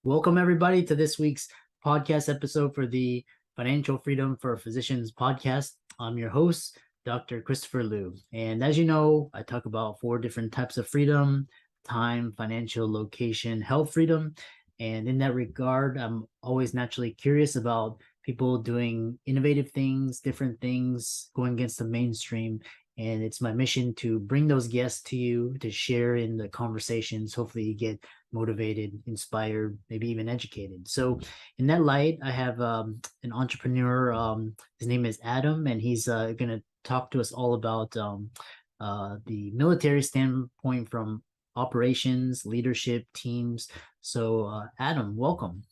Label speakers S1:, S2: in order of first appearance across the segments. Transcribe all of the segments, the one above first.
S1: Welcome, everybody, to this week's podcast episode for the Financial Freedom for Physicians podcast. I'm your host, Dr. Christopher Liu. And as you know, I talk about 4 different types of freedom: time, financial, location, health freedom. And in that regard, I'm always naturally curious about people doing innovative things, different things, going against the mainstream. And it's my mission to bring those guests to you to share in the conversations. Hopefully, you get motivated, inspired, maybe even educated. So, in that light, I have an entrepreneur. His name is Adam, and he's going to talk to us all about the military standpoint from operations, leadership, teams. So, Adam, welcome.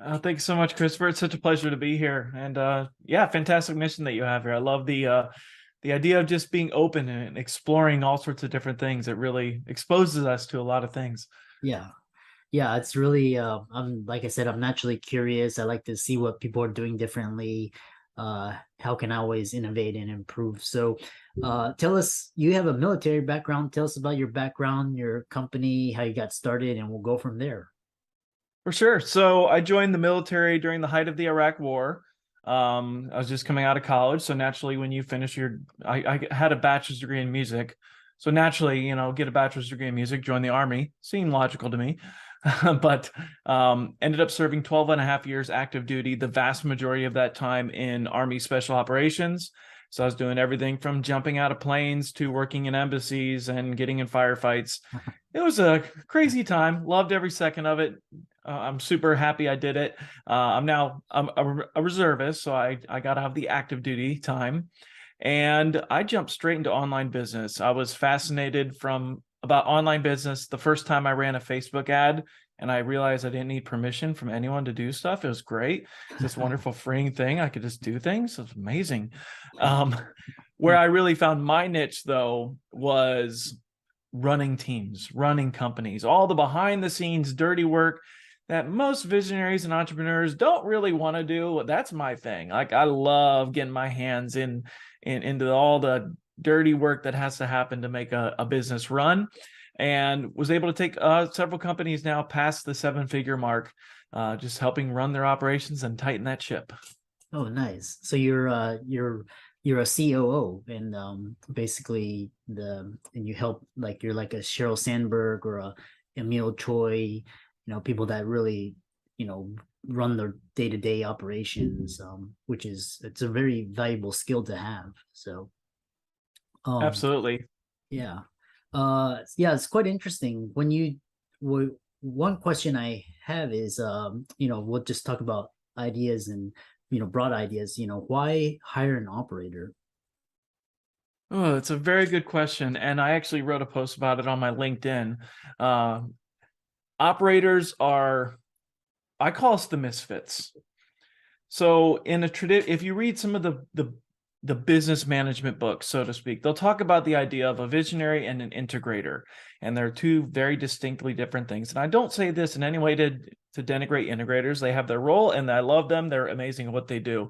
S2: Thank you so much, Christopher. It's such a pleasure to be here. And fantastic mission that you have here. I love the idea of just being open and exploring all sorts of different things. It really exposes us to a lot of things.
S1: Yeah. Yeah, it's really I'm like I said, I'm naturally curious. I like to see what people are doing differently. How can I always innovate and improve? So tell us, you have a military background. Tell us about your background, your company, how you got started, and we'll go from there.
S2: For sure. So I joined the military during the height of the Iraq War. I was just coming out of college. So naturally, when you finish I had a bachelor's degree in music. So naturally, get a bachelor's degree in music, join the Army. Seemed logical to me. But ended up serving 12 and a half years active duty, the vast majority of that time in Army Special Operations. So I was doing everything from jumping out of planes to working in embassies and getting in firefights. It was a crazy time. Loved every second of it. I'm super happy I did it. I'm a reservist, so I got to have the active duty time. And I jumped straight into online business. I was fascinated about online business the first time I ran a Facebook ad, and I realized I didn't need permission from anyone to do stuff. It was great. It's this wonderful freeing thing. I could just do things. It was amazing. Where I really found my niche, though, was running teams, running companies, all the behind the scenes dirty work that most visionaries and entrepreneurs don't really want to do. That's my thing. Like, I love getting my hands into all the dirty work that has to happen to make a business run, and was able to take several companies now past the 7-figure mark, just helping run their operations and tighten that ship.
S1: Oh, nice. So you're a COO, and basically and you help, like, you're like a Sheryl Sandberg or a Emil Choi, people that really, run their day-to-day operations, it's a very valuable skill to have. So
S2: Absolutely.
S1: yeah. Yeah, it's quite interesting. One question I have is, we'll just talk about ideas and, broad ideas. Why hire an operator?
S2: Oh, it's a very good question. And I actually wrote a post about it on my LinkedIn. Operators I call us the misfits. So if you read some of the business management books, so to speak, they'll talk about the idea of a visionary and an integrator. And they're 2 very distinctly different things. And I don't say this in any way to denigrate integrators. They have their role and I love them. They're amazing at what they do.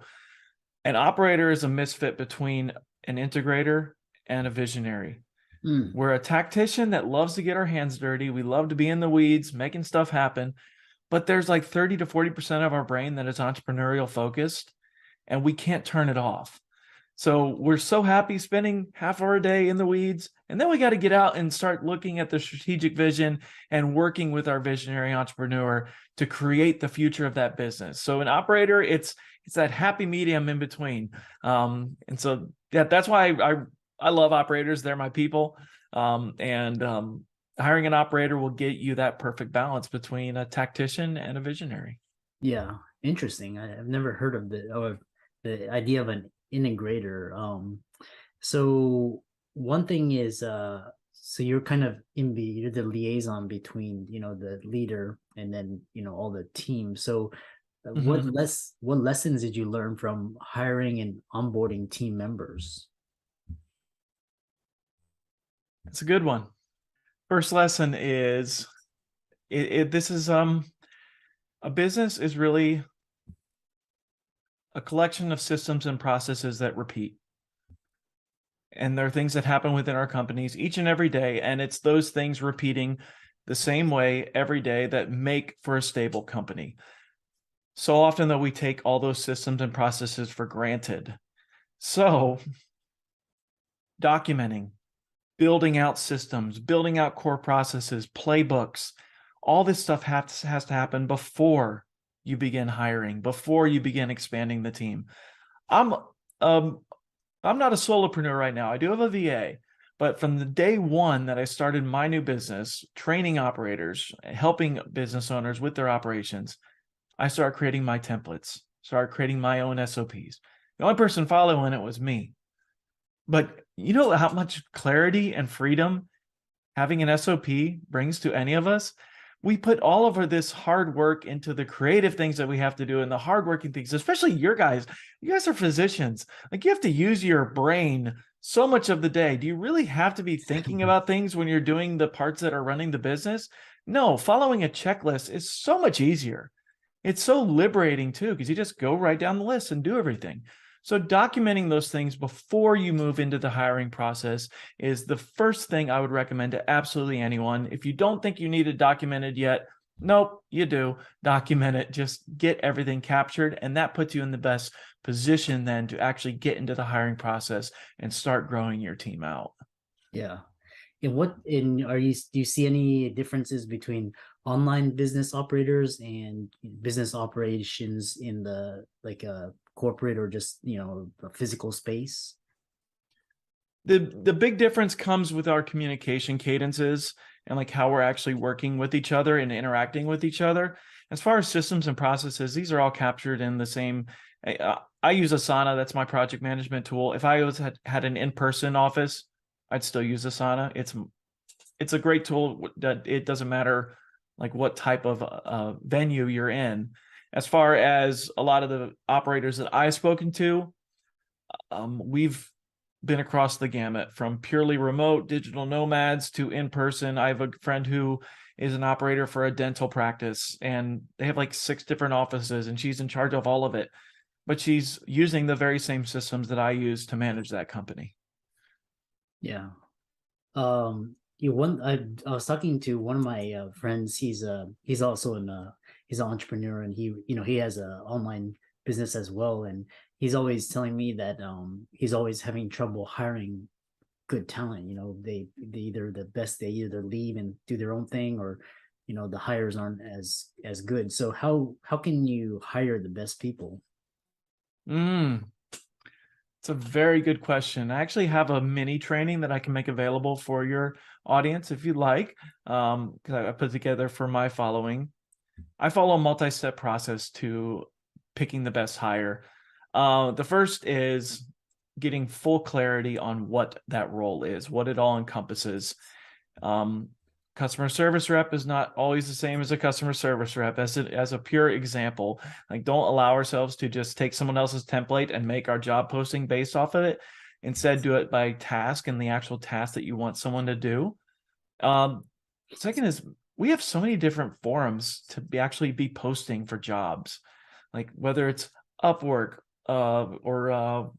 S2: An operator is a misfit between an integrator and a visionary. We're a tactician that loves to get our hands dirty. We love to be in the weeds, making stuff happen. But there's like 30 to 40% of our brain that is entrepreneurial focused, and we can't turn it off. So we're so happy spending half of our day in the weeds, and then we got to get out and start looking at the strategic vision and working with our visionary entrepreneur to create the future of that business. So an operator, it's that happy medium in between. And so that's why I love operators. They're my people. Hiring an operator will get you that perfect balance between a tactician and a visionary.
S1: Yeah, interesting. I've never heard of the idea of an integrator. So one thing is, so you're kind of you're the liaison between, the leader and then, all the team. So what lessons did you learn from hiring and onboarding team members?
S2: It's a good one. First lesson is a business is really a collection of systems and processes that repeat. And there are things that happen within our companies each and every day. And it's those things repeating the same way every day that make for a stable company. So often, though, we take all those systems and processes for granted. So documenting, building out systems, building out core processes, playbooks, all this stuff has to happen before you begin hiring, before you begin expanding the team. I'm not a solopreneur right now. I do have a VA, but from the day one that I started my new business, training operators, helping business owners with their operations, I started creating my templates, started creating my own SOPs. The only person following it was me. But you know how much clarity and freedom having an SOP brings to any of us? We put all of this hard work into the creative things that we have to do and the hardworking things, especially your guys. You guys are physicians. Like, you have to use your brain so much of the day. Do you really have to be thinking about things when you're doing the parts that are running the business? No, following a checklist is so much easier. It's so liberating too, because you just go right down the list and do everything. So documenting those things before you move into the hiring process is the first thing I would recommend to absolutely anyone. If you don't think you need it documented yet, nope, you do. Document it. Just get everything captured, and that puts you in the best position then to actually get into the hiring process and start growing your team out.
S1: Yeah. Do you see any differences between online business operators and business operations in the corporate or just a physical space?
S2: The big difference comes with our communication cadences and like how we're actually working with each other and interacting with each other. As far as systems and processes, these are all captured in the same. I use Asana. That's my project management tool. If I had an in-person office, I'd still use Asana. It's a great tool that it doesn't matter like what type of venue you're in. As far as a lot of the operators that I've spoken to, we've been across the gamut from purely remote digital nomads to in-person. I have a friend who is an operator for a dental practice, and they have like 6 different offices, and she's in charge of all of it. But she's using the very same systems that I use to manage that company.
S1: Yeah. I was talking to one of my friends. He's also he's an entrepreneur, and he has an online business as well. And he's always telling me that he's always having trouble hiring good talent. They either leave and do their own thing, or the hires aren't as good. So how can you hire the best people?
S2: It's a very good question. I actually have a mini training that I can make available for your audience if you like, because I put together for my following. I follow a multi-step process to picking the best hire. The first is getting full clarity on what that role is, what it all encompasses. Customer service rep is not always the same as a customer service rep. As a pure example, like, don't allow ourselves to just take someone else's template and make our job posting based off of it. Instead, do it by task and the actual task that you want someone to do. Second is, we have so many different forums to actually be posting for jobs, like whether it's Upwork or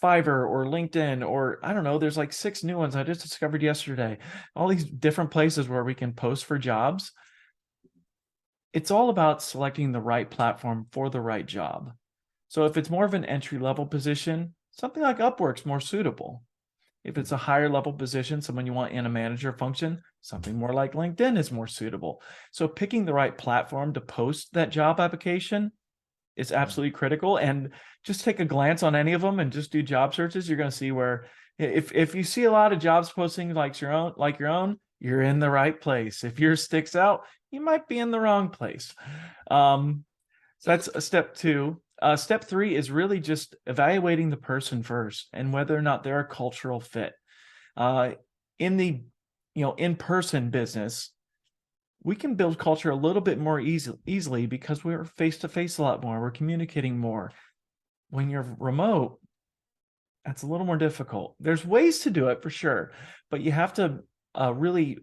S2: Fiverr or LinkedIn, or I don't know, there's like 6 new ones I just discovered yesterday. All these different places where we can post for jobs. It's all about selecting the right platform for the right job. So if it's more of an entry-level position, something like Upwork's more suitable. If it's a higher level position, someone you want in a manager function, something more like LinkedIn is more suitable. So picking the right platform to post that job application is absolutely critical. And just take a glance on any of them and just do job searches. You're going to see where if you see a lot of jobs posting like your own, you're in the right place. If yours sticks out, you might be in the wrong place. So that's a step 2. Step 3 is really just evaluating the person first and whether or not they're a cultural fit. In the in-person business, we can build culture a little bit more easily because we're face-to-face a lot more. We're communicating more. When you're remote, that's a little more difficult. There's ways to do it for sure, but you have to really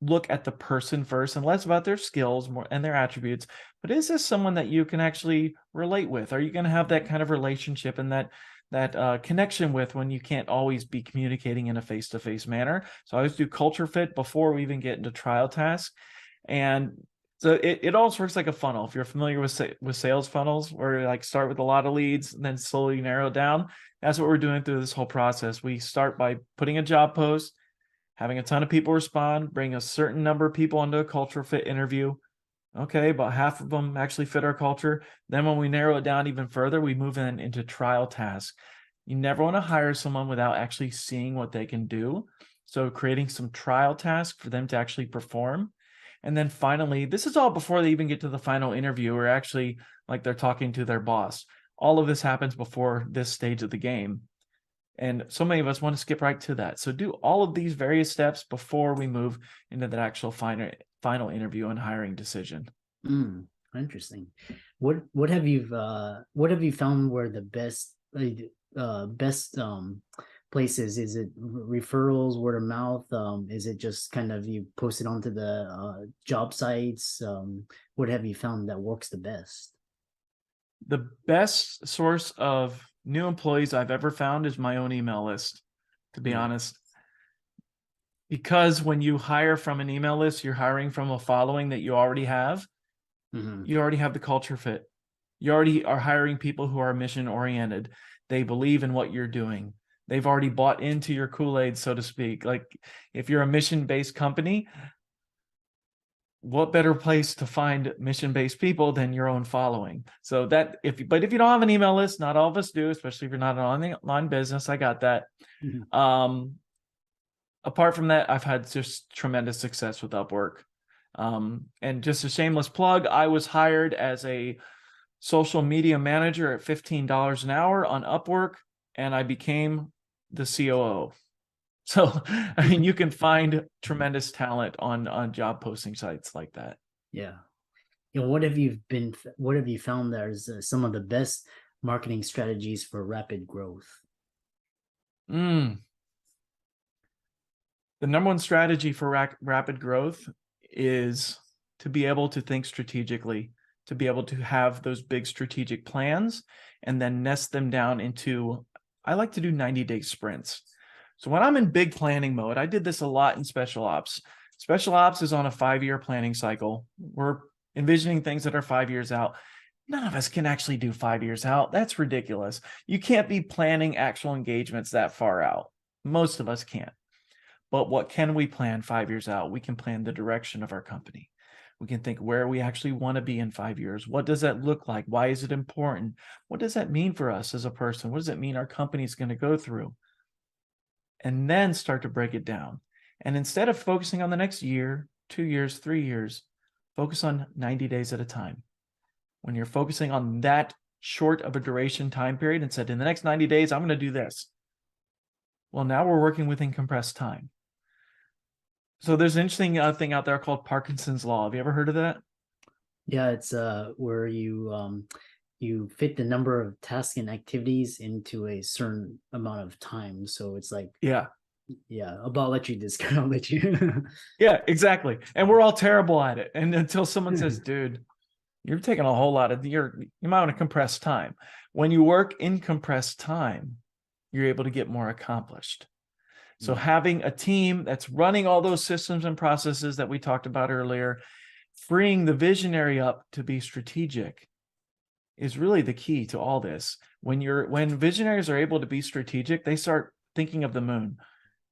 S2: look at the person first and less about their skills more and their attributes. But is this someone that you can actually relate with? Are you going to have that kind of relationship and that connection with when you can't always be communicating in a face-to-face manner. So I always do culture fit before we even get into trial tasks. And so it almost works like a funnel. If you're familiar with sales funnels, where you like start with a lot of leads and then slowly narrow it down, that's what we're doing through this whole process. We start by putting a job post, having a ton of people respond, bring a certain number of people into a culture fit interview. Okay, about half of them actually fit our culture. Then when we narrow it down even further, we move into trial tasks. You never want to hire someone without actually seeing what they can do. So creating some trial tasks for them to actually perform. And then finally, this is all before they even get to the final interview, or actually like they're talking to their boss. All of this happens before this stage of the game. And so many of us want to skip right to that. So do all of these various steps before we move into that actual final interview and hiring decision.
S1: Interesting. What have you found were the best places? Is it referrals, word of mouth? Is it just kind of you post it onto the job sites? What have you found that works the best?
S2: The best source of new employees I've ever found is my own email list, to be honest. Because when you hire from an email list, you're hiring from a following that you already have. You already have the culture fit. You already are hiring people who are mission oriented. They believe in what you're doing. They've already bought into your Kool-Aid, so to speak. Like if you're a mission-based company, what better place to find mission-based people than your own following? So that if you don't have an email list, not all of us do, especially if you're not an online business. I got that. Apart from that, I've had just tremendous success with Upwork. And just a shameless plug, I was hired as a social media manager at $15 an hour on Upwork, and I became the COO. So, I mean, you can find tremendous talent on job posting sites like that.
S1: Yeah. What have you found that is some of the best marketing strategies for rapid growth?
S2: The number one strategy for rapid growth is to be able to think strategically, to be able to have those big strategic plans and then nest them down into, I like to do 90-day sprints. So when I'm in big planning mode, I did this a lot in special ops. Special ops is on a 5-year planning cycle. We're envisioning things that are 5 years out. None of us can actually do 5 years out. That's ridiculous. You can't be planning actual engagements that far out. Most of us can't. But what can we plan 5 years out? We can plan the direction of our company. We can think where we actually want to be in 5 years. What does that look like? Why is it important? What does that mean for us as a person? What does it mean our company is going to go through? And then start to break it down. And instead of focusing on the next year, 2 years, 3 years, focus on 90 days at a time. When you're focusing on that short of a duration time period and said, in the next 90 days, I'm going to do this. Well, now we're working within compressed time. So there's an interesting thing out there called Parkinson's Law. Have you ever heard of that?
S1: Yeah, it's where you fit the number of tasks and activities into a certain amount of time. So it's like,
S2: yeah,
S1: I'll let you discuss. I'll let you.
S2: Yeah, exactly. And we're all terrible at it. And until someone says, dude, you're taking a whole lot of you might want to compress time. When you work in compressed time, you're able to get more accomplished. So having a team that's running all those systems and processes that we talked about earlier, freeing the visionary up to be strategic is really the key to all this. When visionaries are able to be strategic, they start thinking of the moon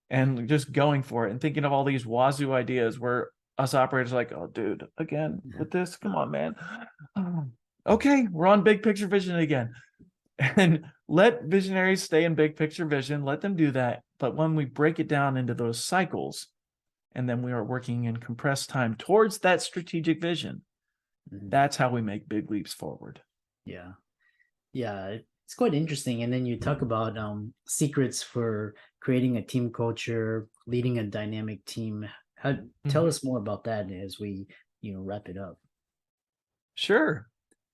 S2: and just going for it and thinking of all these wazoo ideas where us operators are like, oh, dude, again with this, come on, man. Okay, we're on big picture vision again. And let visionaries stay in big picture vision, let them do that. But when we break it down into those cycles, and then we are working in compressed time towards that strategic vision, that's how we make big leaps forward.
S1: Yeah. It's quite interesting. And then you talk about secrets for creating a team culture, leading a dynamic team. Tell us more about that as we wrap it up.
S2: Sure.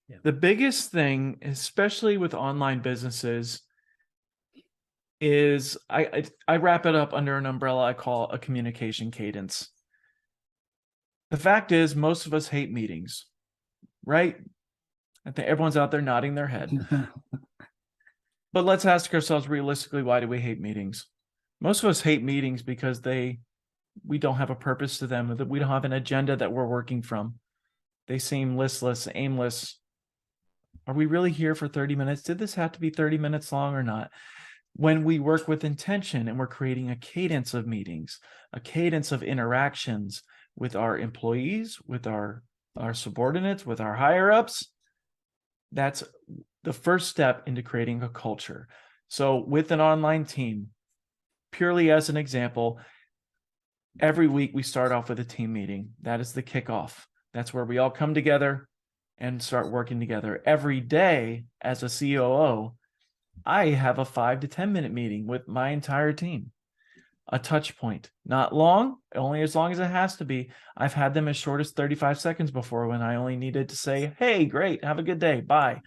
S2: Yeah. The biggest thing, especially with online businesses, is I wrap it up under an umbrella I call a communication cadence. The fact is, most of us hate meetings, right? I think everyone's out there nodding their head. But let's ask ourselves realistically, why do we hate meetings? Most of us hate meetings because we don't have a purpose to them, that we don't have an agenda that we're working from. They seem listless, aimless. Are we really here for 30 minutes? Did this have to be 30 minutes long or not? When we work with intention and we're creating a cadence of meetings, a cadence of interactions with our employees, with our subordinates, with our higher ups, that's the first step into creating a culture. So with an online team, purely as an example, every week we start off with a team meeting. That is the kickoff. That's where we all come together and start working together. Every day as a COO, I have a 5 to 10 minute meeting with my entire team. A touch point, not long, only as long as it has to be. I've had them as short as 35 seconds before, when I only needed to say, hey, great, have a good day, bye.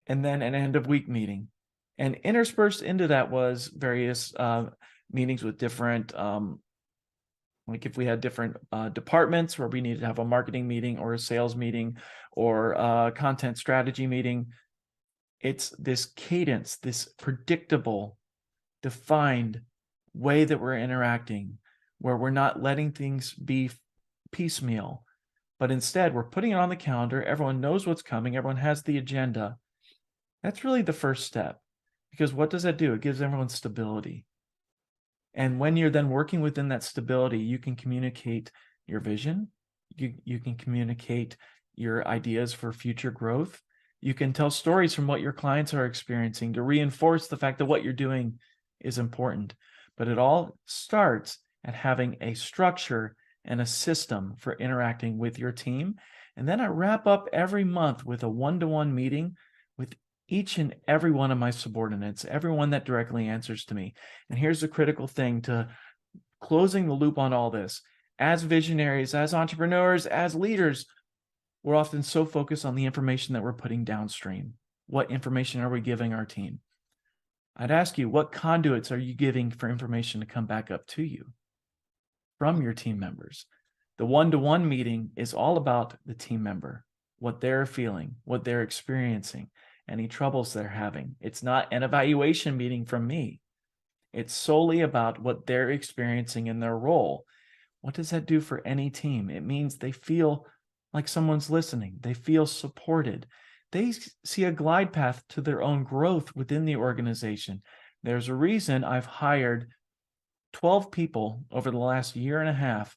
S2: And then an end of week meeting. And interspersed into that was various meetings with different, like if we had different departments where we needed to have a marketing meeting or a sales meeting or a content strategy meeting. It's this cadence, this predictable, defined way that we're interacting, where we're not letting things be piecemeal, but instead we're putting it on the calendar. Everyone knows what's coming. Everyone has the agenda. That's really the first step, because what does that do? It gives everyone stability. And when you're then working within that stability, you can communicate your vision. You can communicate your ideas for future growth. You can tell stories from what your clients are experiencing to reinforce the fact that what you're doing is important. But it all starts at having a structure and a system for interacting with your team. And then I wrap up every month with a one-to-one meeting with each and every one of my subordinates, everyone that directly answers to me. And here's the critical thing to closing the loop on all this. As visionaries, as entrepreneurs, as leaders, we're often so focused on the information that we're putting downstream. What information are we giving our team? I'd ask you, what conduits are you giving for information to come back up to you from your team members? The one-to-one meeting is all about the team member, what they're feeling, what they're experiencing, any troubles they're having. It's not an evaluation meeting from me. It's solely about what they're experiencing in their role. What does that do for any team? It means they feel like someone's listening. They feel supported. They see a glide path to their own growth within the organization. There's a reason I've hired 12 people over the last year and a half.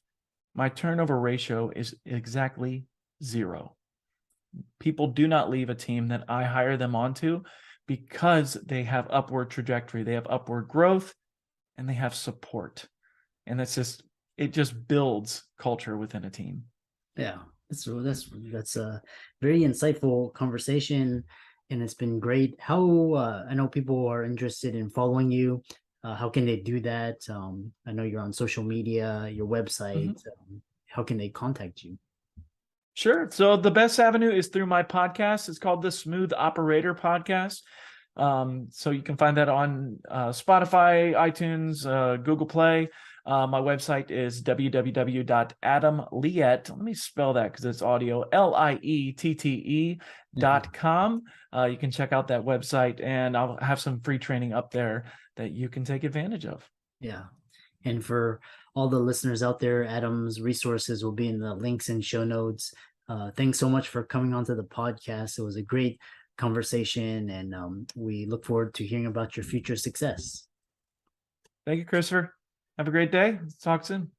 S2: My turnover ratio is exactly 0. People do not leave a team that I hire them onto because they have upward trajectory, they have upward growth, and they have support. And it just builds culture within a team.
S1: Yeah, that's a very insightful conversation, and it's been great. How I know people are interested in following you. How can they do that? I know you're on social media, your website. How can they contact you?
S2: Sure. So the best avenue is through my podcast. It's called the Smooth Operator Podcast. So you can find that on Spotify, iTunes, Google Play. My website is www.adamliette. Let me spell that because it's audio, liette.com. You can check out that website, and I'll have some free training up there that you can take advantage of.
S1: Yeah. And for all the listeners out there, Adam's resources will be in the links and show notes. Thanks so much for coming onto the podcast. It was a great conversation, and we look forward to hearing about your future success.
S2: Thank you, Christopher. Have a great day. Talk soon.